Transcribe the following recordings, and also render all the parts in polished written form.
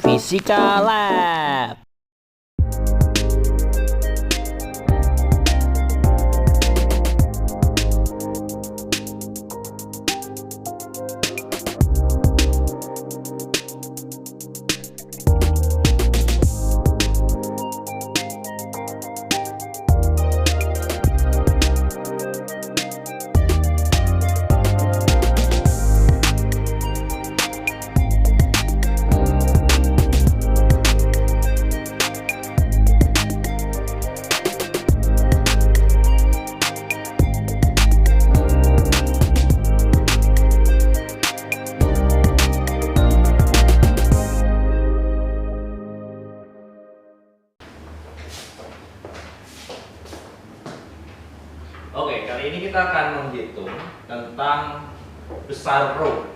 Fisika Lab. Oke, kali ini kita akan menghitung tentang besar rho.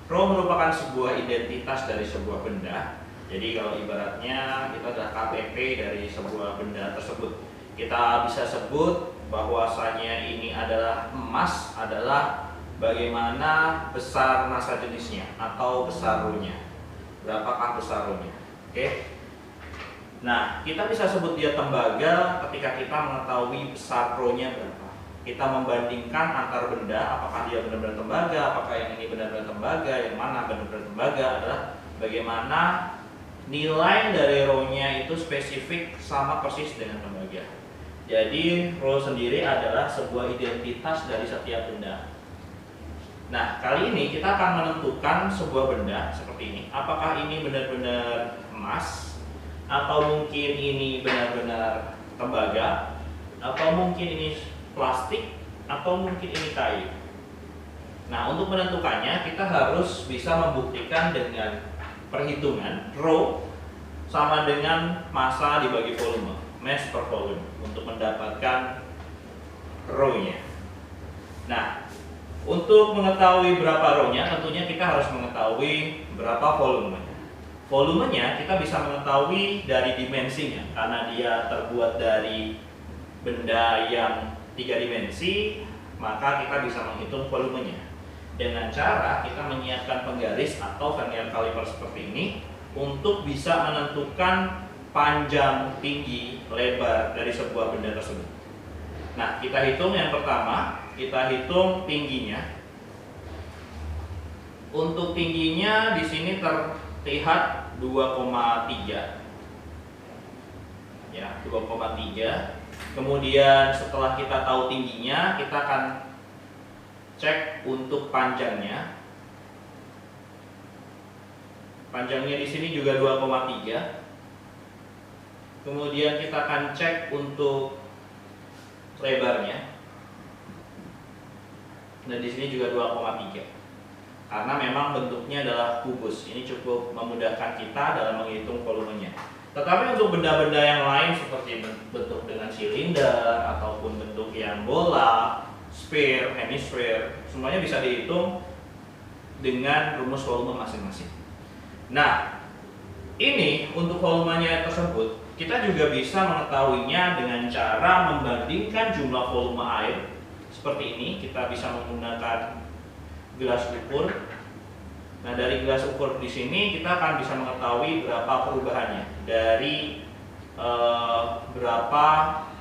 Rho merupakan sebuah identitas dari sebuah benda. Jadi kalau ibaratnya itu adalah KTP dari sebuah benda tersebut. Kita bisa sebut bahwasanya ini adalah emas adalah bagaimana besar massa jenisnya atau besar rho-nya. Berapakah besar rho-nya? Oke. Nah, kita bisa sebut dia tembaga ketika kita mengetahui besar rho-nya berapa. Kita membandingkan antar benda, apakah dia benar-benar tembaga, apakah yang ini benar-benar tembaga, yang mana benar-benar tembaga adalah bagaimana nilai dari rho-nya itu spesifik sama persis dengan tembaga. Jadi rho sendiri adalah sebuah identitas dari setiap benda. Nah, kali ini kita akan menentukan sebuah benda seperti ini. Apakah ini benar-benar emas, atau mungkin ini benar-benar tembaga, atau mungkin ini plastik, atau mungkin ini kayu. Nah, untuk menentukannya kita harus bisa membuktikan dengan perhitungan rho sama dengan massa dibagi volume, mass per volume, untuk mendapatkan rho-nya. Nah, untuk mengetahui berapa rho-nya tentunya kita harus mengetahui berapa volumenya. Volumenya kita bisa mengetahui dari dimensinya karena dia terbuat dari benda yang 3 dimensi, maka kita bisa menghitung volumenya dengan cara kita menyiapkan penggaris atau vernier caliper seperti ini untuk bisa menentukan panjang, tinggi, lebar dari sebuah benda tersebut. Nah, kita hitung yang pertama, kita hitung tingginya. Untuk tingginya di sini terlihat 2,3. Ya, 2,3. Kemudian setelah kita tahu tingginya, kita akan cek untuk panjangnya. Panjangnya di sini juga 2,3. Kemudian kita akan cek untuk lebarnya. Dan di sini juga 2,3. Karena memang bentuknya adalah kubus. Ini cukup memudahkan kita dalam menghitung volumenya. Tetapi untuk benda-benda yang lain seperti bentuk dengan silinder ataupun bentuk yang bola, sphere, hemisphere, semuanya bisa dihitung dengan rumus volume masing-masing. Nah, ini untuk volumenya tersebut kita juga bisa mengetahuinya dengan cara membandingkan jumlah volume air seperti ini. Kita bisa menggunakan gelas ukur. Nah, dari gelas ukur di sini kita akan bisa mengetahui berapa perubahannya dari berapa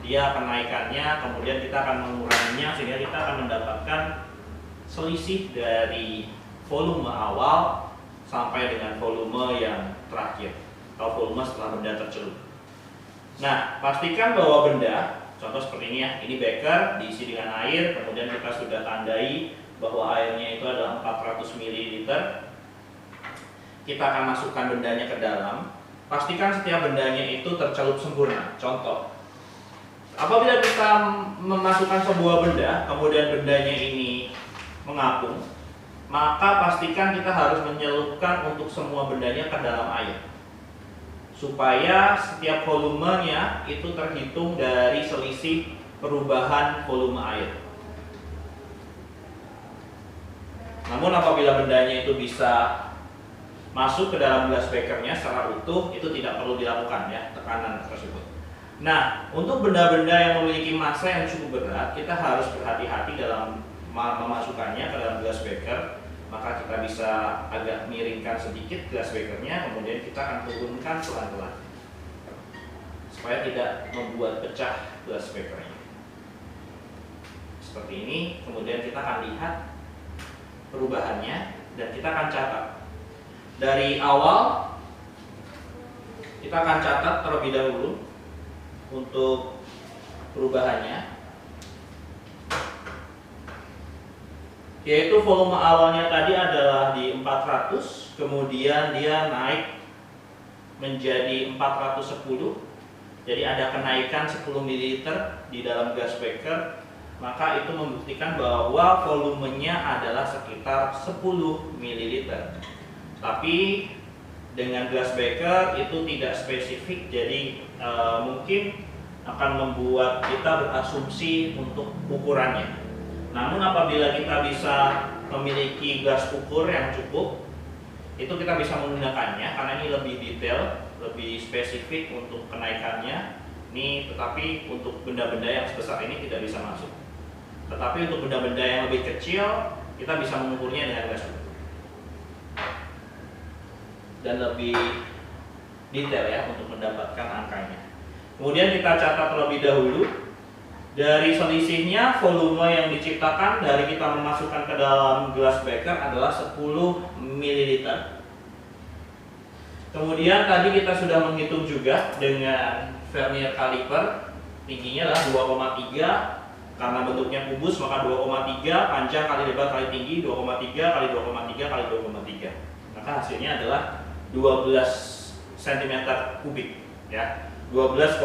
dia kenaikannya, kemudian kita akan menguranginya sehingga kita akan mendapatkan selisih dari volume awal sampai dengan volume yang terakhir atau volume setelah benda tercelup. Nah, pastikan bahwa benda, contoh seperti ini ya, ini beker diisi dengan air, kemudian kita sudah tandai bahwa airnya itu adalah 400 ml. Kita akan masukkan bendanya ke dalam. Pastikan setiap bendanya itu tercelup sempurna. Contoh, apabila kita memasukkan sebuah benda, kemudian bendanya ini mengapung, maka pastikan kita harus menyelupkan untuk semua bendanya ke dalam air, supaya setiap volumenya itu terhitung dari selisih perubahan volume air. Namun apabila bendanya itu bisa masuk ke dalam gelas bekernya secara utuh, itu tidak perlu dilakukan ya, tekanan tersebut. Nah, untuk benda-benda yang memiliki massa yang cukup berat, kita harus berhati-hati dalam memasukkannya ke dalam gelas beker maka kita bisa agak miringkan sedikit glass breakernya, kemudian kita akan turunkan pelan-pelan supaya tidak membuat pecah glass breakernya. Seperti ini, kemudian kita akan lihat perubahannya dan kita akan catat. Dari awal kita akan catat terlebih dahulu untuk perubahannya, yaitu volume awalnya tadi adalah di 400, kemudian dia naik menjadi 410. Jadi ada kenaikan 10 ml di dalam gas breaker, maka itu membuktikan bahwa volumenya adalah sekitar 10 ml. Tapi dengan gas breaker itu tidak spesifik, jadi mungkin akan membuat kita berasumsi untuk ukurannya. Namun apabila kita bisa memiliki gas ukur yang cukup, itu kita bisa menggunakannya karena ini lebih detail, lebih spesifik untuk kenaikannya. Ini tetapi untuk benda-benda yang sebesar ini tidak bisa masuk. Tetapi untuk benda-benda yang lebih kecil, kita bisa mengukurnya dengan gas ukur dan lebih detail ya untuk mendapatkan angkanya. Kemudian kita catat terlebih dahulu dari selisihnya volume yang diciptakan dari kita memasukkan ke dalam glass breaker adalah 10 ml. Kemudian tadi kita sudah menghitung juga dengan vernier caliper, tingginya adalah 2,3, karena bentuknya kubus maka 2,3 panjang kali lebar kali tinggi 2,3 kali 2,3 kali 2,3, maka hasilnya adalah 12 cm kubik ya, 12,2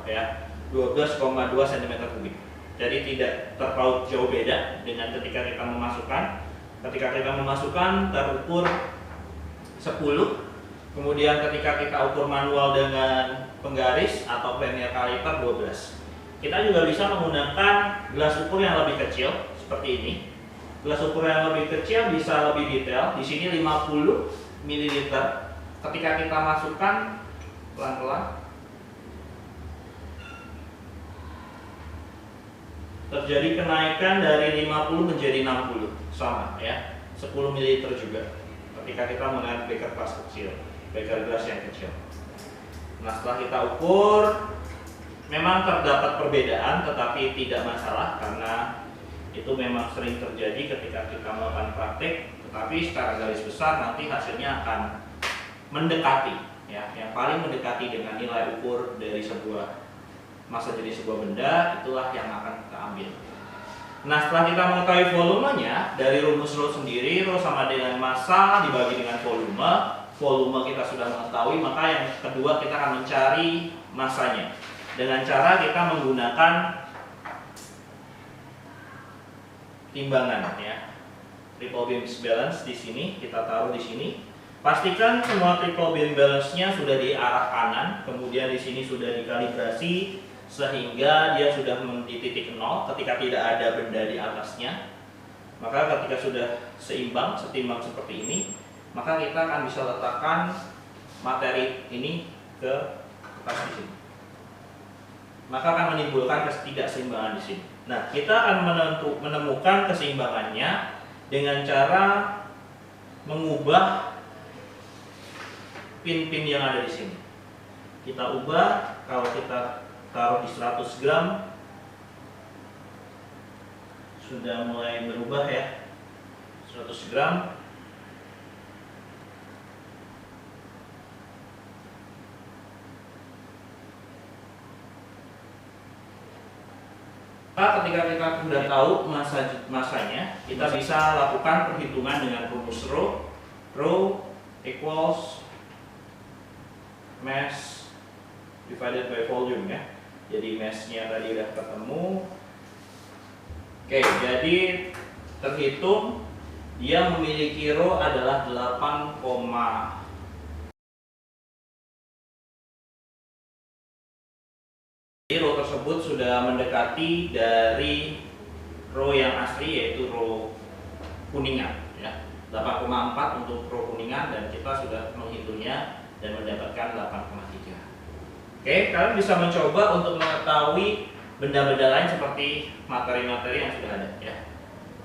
ya, 12,2 cm kubik. Jadi tidak terpaut jauh beda dengan ketika kita memasukkan. Ketika kita memasukkan terukur 10, kemudian ketika kita ukur manual dengan penggaris atau vernier caliper 12. Kita juga bisa menggunakan gelas ukur yang lebih kecil seperti ini. Gelas ukur yang lebih kecil bisa lebih detail. Di sini 50 ml. Ketika kita masukkan pelan-pelan, terjadi kenaikan dari 50 menjadi 60, sama ya, 10 ml juga. Ketika kita menggunakan beker kelas kecil, beker gelas yang kecil. Nah, setelah kita ukur, memang terdapat perbedaan, tetapi tidak masalah karena itu memang sering terjadi ketika kita melakukan praktek. Tetapi secara garis besar nanti hasilnya akan mendekati, ya, yang paling mendekati dengan nilai ukur dari sebuah massa jenis sebuah benda, itulah yang akan kita ambil. Nah, setelah kita mengetahui volumenya dari rumus rho sendiri, rho sama dengan massa dibagi dengan volume. Volume kita sudah mengetahui, maka yang kedua kita akan mencari massanya dengan cara kita menggunakan timbangan ya. Triple beam balance di sini kita taruh di sini. Pastikan semua triple beam balance-nya sudah di arah kanan, kemudian di sini sudah dikalibrasi sehingga dia sudah di titik 0 ketika tidak ada benda di atasnya. Maka ketika sudah setimbang seperti ini, maka kita akan bisa letakkan materi ini ke atas di sini. Maka akan menimbulkan ketidakseimbangan di sini. Nah, kita akan menemukan keseimbangannya dengan cara mengubah pin-pin yang ada di sini. Kita ubah, kalau kita taruh di 100 gram sudah mulai berubah ya, 100 gram. Ketika kita sudah tahu masanya, kita bisa lakukan perhitungan dengan rumus rho. Rho equals mass divided by volume ya. Jadi massnya tadi udah ketemu. Oke, jadi terhitung dia memiliki rho adalah 8, rho tersebut sudah mendekati dari rho yang asli, yaitu rho kuningan ya. 8,4 untuk rho kuningan, dan kita sudah menghitungnya dan mendapatkan 8,3. Oke, kalian bisa mencoba untuk mengetahui benda-benda lain seperti materi-materi yang sudah ada ya.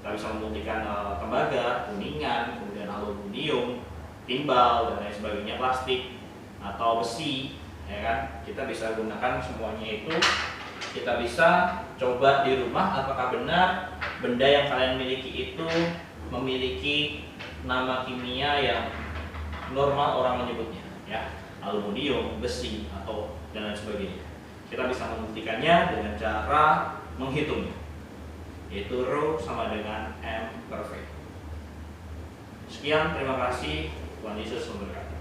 Kita bisa membuktikan tembaga, kuningan, kemudian aluminium, timbal dan lain sebagainya, plastik atau besi, ya kan? Kita bisa gunakan semuanya itu. Kita bisa coba di rumah apakah benar benda yang kalian miliki itu memiliki nama kimia yang normal orang menyebutnya, ya, aluminium, besi atau dan lain sebagainya. Kita bisa membuktikannya dengan cara menghitungnya, yaitu rho sama dengan m per v. Sekian, terima kasih. Tuhan Yesus memberkati.